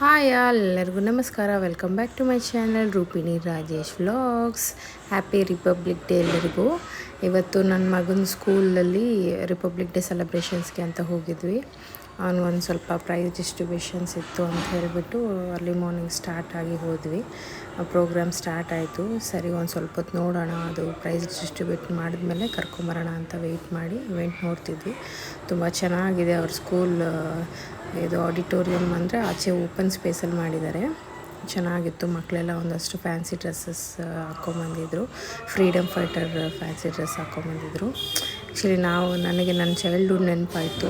Hi ಎಲ್ಲರಿಗೂ ನಮಸ್ಕಾರ. Welcome back to my channel Roopini Rajesh vlogs. Happy republic day ಎಲ್ಲರಿಗೂ. ಇವತ್ತು ನನ್ನ ಮಗನ ಸ್ಕೂಲಲ್ಲಿ ರಿಪಬ್ಲಿಕ್ ಡೇ ಸೆಲೆಬ್ರೇಷನ್ಸ್ಗೆ ಅಂತ ಹೋಗಿದ್ವಿ. ಅವನಿಗೊಂದು ಸ್ವಲ್ಪ ಪ್ರೈಸ್ ಡಿಸ್ಟ್ರಿಬ್ಯೂಷನ್ಸ್ ಇತ್ತು ಅಂತ ಹೇಳಿಬಿಟ್ಟು ಅರ್ಲಿ ಮಾರ್ನಿಂಗ್ ಸ್ಟಾರ್ಟ್ ಆಗಿ ಹೋದ್ವಿ. ಪ್ರೋಗ್ರಾಮ್ ಸ್ಟಾರ್ಟ್ ಆಯಿತು. ಸರಿ ಒಂದು ಸ್ವಲ್ಪ ಹೊತ್ತು ನೋಡೋಣ, ಅದು ಪ್ರೈಸ್ ಡಿಸ್ಟ್ರಿಬ್ಯೂಟ್ ಮಾಡಿದ್ಮೇಲೆ ಕರ್ಕೊಂಬರೋಣ ಅಂತ ವೆಯ್ಟ್ ಮಾಡಿ ಇವೆಂಟ್ ನೋಡ್ತಿದ್ವಿ. ತುಂಬ ಚೆನ್ನಾಗಿದೆ ಅವ್ರ ಸ್ಕೂಲ್. ಇದು ಆಡಿಟೋರಿಯಮ್ ಅಂದರೆ ಆಚೆ ಓಪನ್ ಸ್ಪೇಸಲ್ಲಿ ಮಾಡಿದ್ದಾರೆ. ಚೆನ್ನಾಗಿತ್ತು. ಮಕ್ಕಳೆಲ್ಲ ಒಂದಷ್ಟು ಫ್ಯಾನ್ಸಿ ಡ್ರೆಸ್ಸಸ್ ಹಾಕ್ಕೊಂಬಂದಿದ್ರು. ಫ್ರೀಡಮ್ ಫೈಟರ್ ಫ್ಯಾನ್ಸಿ ಡ್ರೆಸ್ ಹಾಕ್ಕೊಂಬಂದಿದ್ರು. ಆ್ಯಕ್ಚುಲಿ ನನಗೆ ನನ್ನ ಚೈಲ್ಡ್ಹುಡ್ ನೆನಪಾಯಿತು.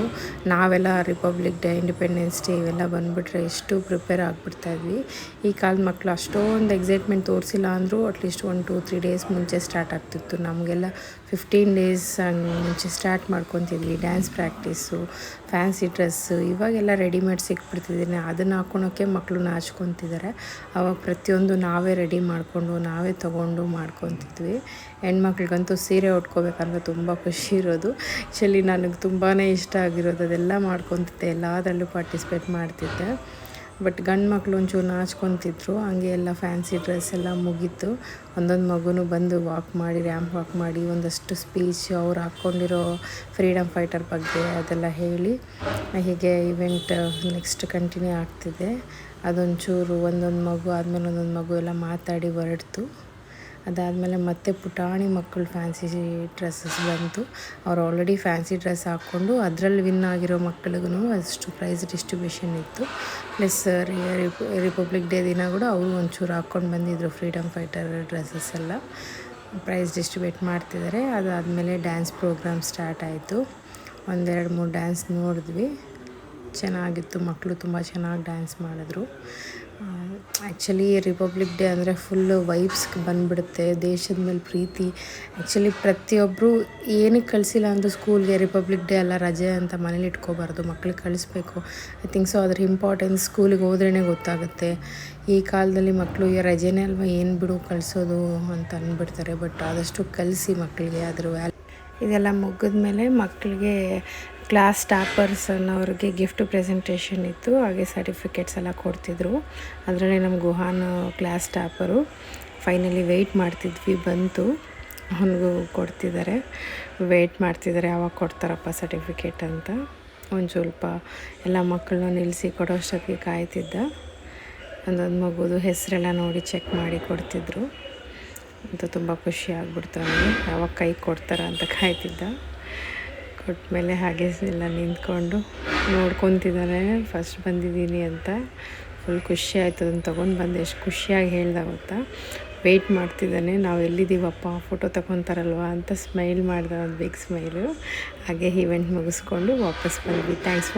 ನಾವೆಲ್ಲ ರಿಪಬ್ಲಿಕ್ ಡೇ, ಇಂಡಿಪೆಂಡೆನ್ಸ್ ಡೇ ಇವೆಲ್ಲ ಬಂದುಬಿಟ್ರೆ ಎಷ್ಟು ಪ್ರಿಪೇರ್ ಆಗಿಬಿಡ್ತಾಯಿದ್ವಿ. ಈ ಕಾಲದ ಮಕ್ಕಳು ಅಷ್ಟೊಂದು ಎಕ್ಸೈಟ್ಮೆಂಟ್ ತೋರಿಸಿಲ್ಲ ಅಂದರೂ ಅಟ್ಲೀಸ್ಟ್ 1-2-3 ಡೇಸ್ ಮುಂಚೆ ಸ್ಟಾರ್ಟ್ ಆಗ್ತಿತ್ತು. ನಮಗೆಲ್ಲ 15 ಡೇಸ್ ಮುಂಚೆ ಸ್ಟಾರ್ಟ್ ಮಾಡ್ಕೊತಿದ್ವಿ. ಡ್ಯಾನ್ಸ್ ಪ್ರಾಕ್ಟೀಸು, ಫ್ಯಾನ್ಸಿ ಡ್ರೆಸ್ಸು, ಇವಾಗೆಲ್ಲ ರೆಡಿಮೇಡ್ ಸಿಕ್ಬಿಡ್ತಿದ್ದೀನಿ. ಅದನ್ನು ಹಾಕ್ಕೊಳೋಕ್ಕೆ ಮಕ್ಕಳು ನಾಚ್ಕೊತಿದ್ದಾರೆ. ಆವಾಗ ಪ್ರತಿಯೊಂದು ನಾವೇ ರೆಡಿ ಮಾಡಿಕೊಂಡು ನಾವೇ ತೊಗೊಂಡು ಮಾಡ್ಕೊತಿದ್ವಿ. ಹೆಣ್ಮಕ್ಳಿಗಂತೂ ಸೀರೆ ಉಟ್ಕೋಬೇಕಂದ್ರೆ ತುಂಬ ಖುಷಿ ಇರೋದು. ಆ್ಯಕ್ಚುಲಿ ನನಗೆ ತುಂಬಾ ಇಷ್ಟ ಆಗಿರೋದು ಅದೆಲ್ಲ ಮಾಡ್ಕೊತಿದ್ದೆ, ಎಲ್ಲದರಲ್ಲೂ ಪಾರ್ಟಿಸಿಪೇಟ್ ಮಾಡ್ತಿದ್ದೆ. ಬಟ್ ಗಂಡು ಮಕ್ಕಳು ಒಂಚೂರು ನಾಚ್ಕೊತಿದ್ರು. ಹಂಗೆ ಎಲ್ಲ ಫ್ಯಾನ್ಸಿ ಡ್ರೆಸ್ ಎಲ್ಲ ಮುಗೀತು. ಒಂದೊಂದು ಮಗುನೂ ಬಂದು ರ್ಯಾಂಪ್ ವಾಕ್ ಮಾಡಿ ಒಂದಷ್ಟು ಸ್ಪೀಚ್ ಅವ್ರು ಹಾಕ್ಕೊಂಡಿರೋ ಫ್ರೀಡಮ್ ಫೈಟರ್ ಬಗ್ಗೆ ಅದೆಲ್ಲ ಹೇಳಿ ಹೀಗೆ ಇವೆಂಟ್ ನೆಕ್ಸ್ಟ್ ಕಂಟಿನ್ಯೂ ಆಗ್ತಿದೆ. ಅದೊಂಚೂರು ಒಂದೊಂದು ಮಗು ಆದಮೇಲೆ ಒಂದೊಂದು ಮಗು ಎಲ್ಲ ಮಾತಾಡಿ ಹೊರಡ್ತು. ಅದಾದಮೇಲೆ ಮತ್ತೆ ಪುಟಾಣಿ ಮಕ್ಕಳು ಫ್ಯಾನ್ಸಿ ಡ್ರೆಸ್ಸಸ್ ಬಂತು. ಅವ್ರು ಆಲ್ರೆಡಿ ಫ್ಯಾನ್ಸಿ ಡ್ರೆಸ್ ಹಾಕ್ಕೊಂಡು ಅದರಲ್ಲಿ ವಿನ್ ಆಗಿರೋ ಮಕ್ಕಳಿಗೂ ಅಷ್ಟು ಪ್ರೈಸ್ ಡಿಸ್ಟ್ರಿಬ್ಯೂಷನ್ ಇತ್ತು. ಪ್ಲಸ್ ರಿಪಬ್ಲಿಕ್ ಡೇ ದಿನ ಕೂಡ ಅವರು ಒಂಚೂರು ಹಾಕ್ಕೊಂಡು ಬಂದಿದ್ದರು ಫ್ರೀಡಮ್ ಫೈಟರ್ ಡ್ರೆಸ್ಸಸ್ ಎಲ್ಲ. ಪ್ರೈಸ್ ಡಿಸ್ಟ್ರಿಬ್ಯೂಟ್ ಮಾಡ್ತಿದ್ದಾರೆ. ಅದಾದಮೇಲೆ ಡ್ಯಾನ್ಸ್ ಪ್ರೋಗ್ರಾಮ್ ಸ್ಟಾರ್ಟ್ ಆಯಿತು. 1-2-3 ಡ್ಯಾನ್ಸ್ ನೋಡಿದ್ವಿ. ಚೆನ್ನಾಗಿತ್ತು. ಮಕ್ಕಳು ತುಂಬ ಚೆನ್ನಾಗಿ ಡ್ಯಾನ್ಸ್ ಮಾಡಿದ್ರು. ಆ್ಯಕ್ಚುಲಿ ರಿಪಬ್ಲಿಕ್ ಡೇ ಅಂದರೆ ಫುಲ್ಲು ವೈಬ್ಸ್ಗೆ ಬಂದುಬಿಡುತ್ತೆ. ದೇಶದ ಮೇಲೆ ಪ್ರೀತಿ. ಆ್ಯಕ್ಚುಲಿ ಪ್ರತಿಯೊಬ್ಬರು ಏನಕ್ಕೆ ಕಳಿಸಿಲ್ಲ ಅಂದರೂ ಸ್ಕೂಲ್ಗೆ ರಿಪಬ್ಲಿಕ್ ಡೇ ಎಲ್ಲ ರಜೆ ಅಂತ ಮನೇಲಿ ಇಟ್ಕೋಬಾರ್ದು. ಮಕ್ಳಿಗೆ ಕಳಿಸ್ಬೇಕು. ಐ ಥಿಂಕ್ ಸೊ ಅದ್ರ ಇಂಪಾರ್ಟೆನ್ಸ್ ಸ್ಕೂಲಿಗೆ ಹೋದ್ರೇ ಗೊತ್ತಾಗುತ್ತೆ. ಈ ಕಾಲದಲ್ಲಿ ಮಕ್ಕಳು ರಜೆನೇ ಅಲ್ವಾ, ಏನು ಬಿಡು ಕಳಿಸೋದು ಅಂತ ಅಂದ್ಬಿಡ್ತಾರೆ. ಬಟ್ ಆದಷ್ಟು ಕಲಿಸಿ ಮಕ್ಕಳಿಗೆ ಅದ್ರ ಇದೆಲ್ಲ ಮುಗಿದ ಮೇಲೆ ಮಕ್ಕಳಿಗೆ ಕ್ಲಾಸ್ ಟಾಪರ್ಸ್ ಅನ್ನೋರಿಗೆ ಗಿಫ್ಟ್ ಪ್ರೆಸೆಂಟೇಷನ್ ಇತ್ತು. ಹಾಗೆ ಸರ್ಟಿಫಿಕೇಟ್ಸ್ ಎಲ್ಲ ಕೊಡ್ತಿದ್ರು. ಅದರಲ್ಲಿ ನಮ್ಮ ಗುಹಾನ್ ಕ್ಲಾಸ್ ಟಾಪರು. ಫೈನಲಿ ವೆಯ್ಟ್ ಮಾಡ್ತಿದ್ವಿ, ಬಂತು. ಅವನಿಗೂ ಕೊಡ್ತಿದ್ದಾರೆ. ವೆಯ್ಟ್ ಮಾಡ್ತಿದ್ದಾರೆ ಯಾವಾಗ ಕೊಡ್ತಾರಪ್ಪ ಸರ್ಟಿಫಿಕೇಟ್ ಅಂತ. ಒಂದು ಸ್ವಲ್ಪ ಎಲ್ಲ ಮಕ್ಕಳನ್ನ ನಿಲ್ಲಿಸಿ ಕೊಡೋಷ್ಟೊತ್ತಿಗೆ ಕಾಯ್ತಿದ್ದ. ಒಂದೊಂದು ಮಗುದು ಹೆಸರೆಲ್ಲ ನೋಡಿ ಚೆಕ್ ಮಾಡಿ ಕೊಡ್ತಿದ್ರು ಅಂತ. ತುಂಬ ಖುಷಿ ಆಗ್ಬಿಡ್ತು ನನಗೆ. ಯಾವಾಗ ಕೈ ಕೊಡ್ತಾರ ಅಂತ ಕಾಯ್ತಿದ್ದ. ಕೊಟ್ಟಮೇಲೆ ಹಾಗೆ ಎಲ್ಲ ನಿಂತ್ಕೊಂಡು ನೋಡ್ಕೊತಿದ್ದಾನೆ ಫಸ್ಟ್ ಬಂದಿದ್ದೀನಿ ಅಂತ. ಫುಲ್ ಖುಷಿ ಆಯಿತು. ಅದನ್ನು ತೊಗೊಂಡು ಬಂದು ಎಷ್ಟು ಖುಷಿಯಾಗಿ ಹೇಳ್ದ ಗೊತ್ತಾ. ವೆಯ್ಟ್ ಮಾಡ್ತಿದ್ದಾನೆ, ನಾವು ಎಲ್ಲಿದ್ದೀವಪ್ಪ ಫೋಟೋ ತಗೊತಾರಲ್ವ ಅಂತ ಸ್ಮೈಲ್ ಮಾಡ್ದೆ, ಒಂದು ಬಿಗ್ ಸ್ಮೈಲು. ಹಾಗೆ ಈವೆಂಟ್ ಮುಗಿಸ್ಕೊಂಡು ವಾಪಸ್ ಬಂದ್ವಿ. Thanks for